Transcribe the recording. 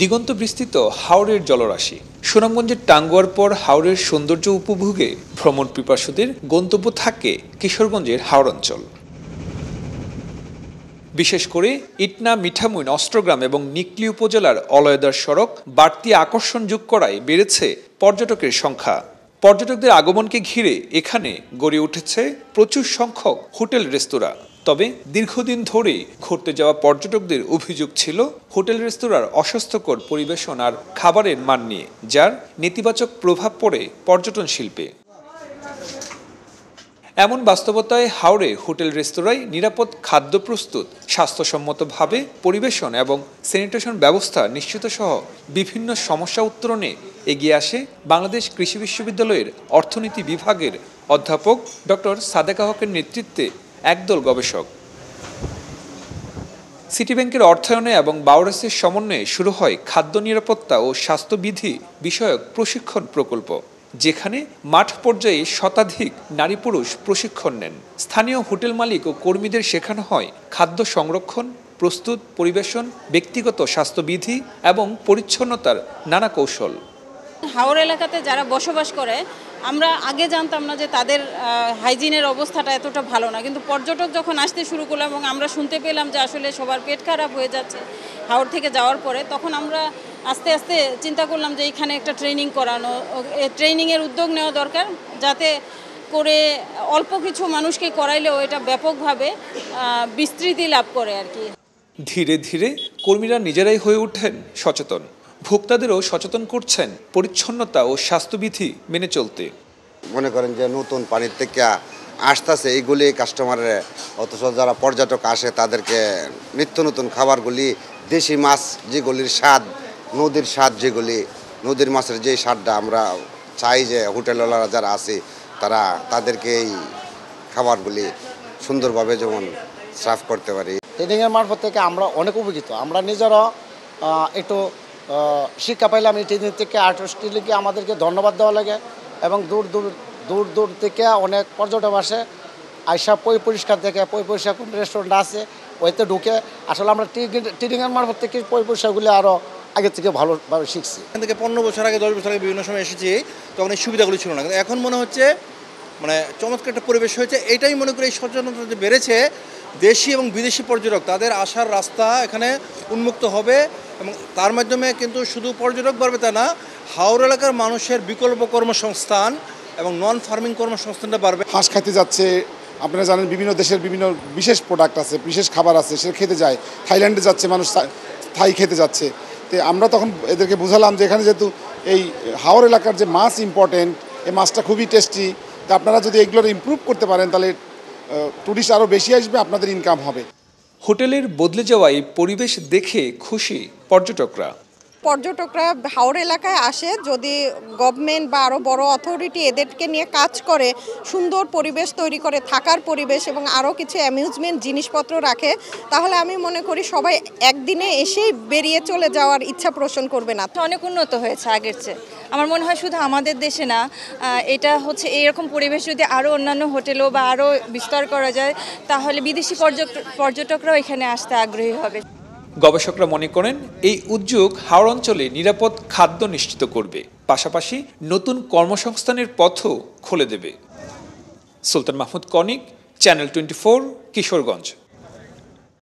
দিগন্ত বিস্তৃত হাওরের জলরাশি। সুনামগঞ্জের টাঙ্গুয়ার পর হাওরের সৌন্দর্য উপভোগে ভ্রমণ পিপাসুদের গন্তব্য থাকে কিশোরগঞ্জের হাওর অঞ্চল। বিশেষ করে ইটনা, মিঠামইন, অস্ট্রগ্রাম এবং নিকলী উপজেলার অলয়দার সড়ক বাড়তি আকর্ষণ যোগ করায় বেড়েছে পর্যটকের সংখ্যা। পর্যটকদের আগমনকে ঘিরে এখানে গড়ে উঠেছে প্রচুর সংখ্যক হোটেল, রেস্তোরাঁ। তবে দীর্ঘদিন ধরে ঘুরতে যাওয়া পর্যটকদের অভিযোগ ছিল হোটেল রেস্তোরাঁর অস্বাস্থ্যকর পরিবেশন আর খাবারের মান নিয়ে, যার নেতিবাচক প্রভাব পড়ে পর্যটন শিল্পে। এমন বাস্তবতায় হাওরে হোটেল রেস্তোরাঁয় নিরাপদ খাদ্য প্রস্তুত, স্বাস্থ্যসম্মতভাবে পরিবেশন এবং স্যানিটেশন ব্যবস্থা নিশ্চিত সহ বিভিন্ন সমস্যা উত্তরণে এগিয়ে আসে বাংলাদেশ কৃষি বিশ্ববিদ্যালয়ের অর্থনীতি বিভাগের অধ্যাপক ডক্টর সাদেকা হকের নেতৃত্বে একদল গবেষক। সিটি ব্যাংকের অর্থায়নে এবং বাওরেসের সমন্বয়ে শুরু হয় খাদ্য নিরাপত্তা ও স্বাস্থ্যবিধি বিষয়ক প্রশিক্ষণ প্রকল্প, যেখানে মাঠ পর্যায়ে শতাধিক নারী পুরুষ প্রশিক্ষণ নেন। স্থানীয় হোটেল মালিক ও কর্মীদের শেখানো হয় খাদ্য সংরক্ষণ, প্রস্তুত, পরিবেশন, ব্যক্তিগত স্বাস্থ্যবিধি এবং পরিচ্ছন্নতার নানা কৌশল। হাওর এলাকাতে যারা বসবাস করে, আমরা আগে জানতাম না যে তাদের হাইজিনের অবস্থাটা এতটা ভালো না, কিন্তু পর্যটক যখন আসতে শুরু করলাম এবং আমরা শুনতে পেলাম যে আসলে সবার পেট খারাপ হয়ে যাচ্ছে হাওর থেকে যাওয়ার পরে, তখন আমরা আস্তে আস্তে চিন্তা করলাম যে এখানে একটা ট্রেনিং করানো, ট্রেনিংয়ের উদ্যোগ নেওয়া দরকার, যাতে করে অল্প কিছু মানুষকে করাইলেও এটা ব্যাপকভাবে বিস্তৃতি লাভ করে আর কি। ধীরে ধীরে কর্মীরা নিজেরাই হয়ে ওঠেন সচেতন, ভোক্তাদেরও সচেতন করছেন পরিচ্ছন্নতা ও স্বাস্থ্যবিধি মেনে চলতে। মনে করেন যে নতুন পানির থেকে আসতেছে এইগুলি কাস্টমারের, অথচ যারা পর্যটক আসে তাদেরকে নিত্য নতুন খাবারগুলি, দেশি মাছ যেগুলির স্বাদ, নদীর স্বাদ, যেগুলি নদীর মাছের যেই স্বাদটা আমরা চাই যে হোটেলওয়ালারা যারা আছে তারা তাদেরকে এই খাবারগুলি সুন্দরভাবে যেমন সার্ভ করতে পারি। ট্রেনিংয়ের মারফত থেকে আমরা অনেক উপকৃত, আমরা নিজেরা একটু শিক্ষা পাইলাম এই ট্রেনিং থেকে। আর্টিস্টকে আমাদেরকে ধন্যবাদ দেওয়া লাগে এবং দূর দূর থেকে অনেক পর্যটক আসে, আইসা পরিষ্কার থেকে পরিষ্কার কোন রেস্টুরেন্ট আছে ওইতে ঢুকে। আসলে আমরা ট্রেনিংয়ের মারফত থেকে পরিষ্কারগুলি আরও আগের থেকে ভালোভাবে শিখছি। এখান থেকে 15 বছর আগে, 10 বছর আগে বিভিন্ন সময় এসেছি, তখন এই সুবিধাগুলো ছিল না, কিন্তু এখন মনে হচ্ছে মানে চমৎকার একটা পরিবেশ হয়েছে। এটাই মনে করি এই সচেতনতা যে বেড়েছে, দেশি এবং বিদেশি পর্যটক তাদের আসার রাস্তা এখানে উন্মুক্ত হবে এবং তার মাধ্যমে কিন্তু শুধু পর্যটক বাড়বে তা না, হাওর এলাকার মানুষের বিকল্প কর্মসংস্থান এবং নন ফার্মিং কর্মসংস্থানটা বাড়বে। হাঁস খাইতে যাচ্ছে, আপনারা জানেন বিভিন্ন দেশের বিভিন্ন বিশেষ প্রোডাক্ট আছে, বিশেষ খাবার আছে, সে খেতে যায়। থাইল্যান্ডে যাচ্ছে মানুষ, থাই খেতে যাচ্ছে। তো আমরা তখন এদেরকে বুঝালাম যে এখানে যেহেতু এই হাওর এলাকার যে মাছ ইম্পর্টেন্ট, এই মাছটা খুবই টেস্টি, তা আপনারা যদি এগুলোর ইমপ্রুভ করতে পারেন তাহলে টুরিস্ট আরও বেশি আসবে, আপনাদের ইনকাম হবে। হোটেলের বদলে যাওয়া এই পরিবেশ দেখে খুশি পর্যটকরা। পর্যটকরা হাওর এলাকায় আসে, যদি গভর্নমেন্ট বা আরও বড় অথরিটি এদেরকে নিয়ে কাজ করে, সুন্দর পরিবেশ তৈরি করে, থাকার পরিবেশ এবং আরও কিছু অ্যামিউজমেন্ট জিনিসপত্র রাখে, তাহলে আমি মনে করি সবাই একদিনে এসেই বেরিয়ে চলে যাওয়ার ইচ্ছা পোষণ করবে না। অনেক উন্নত হয়েছে আগের চেয়ে। আমার মনে হয় শুধু আমাদের দেশে না, এটা হচ্ছে এইরকম পরিবেশ যদি আরও অন্যান্য হোটেলও বা আরও বিস্তার করা যায়, তাহলে বিদেশি পর্যটকরাও এখানে আসতে আগ্রহী হবে। গবেষকরা মনে করেন এই উদ্যোগ হাওর অঞ্চলে নিরাপদ খাদ্য নিশ্চিত করবে, পাশাপাশি নতুন কর্মসংস্থানের পথও খুলে দেবে। সুলতান মাহমুদ কনিক, চ্যানেল 24, কিশোরগঞ্জ।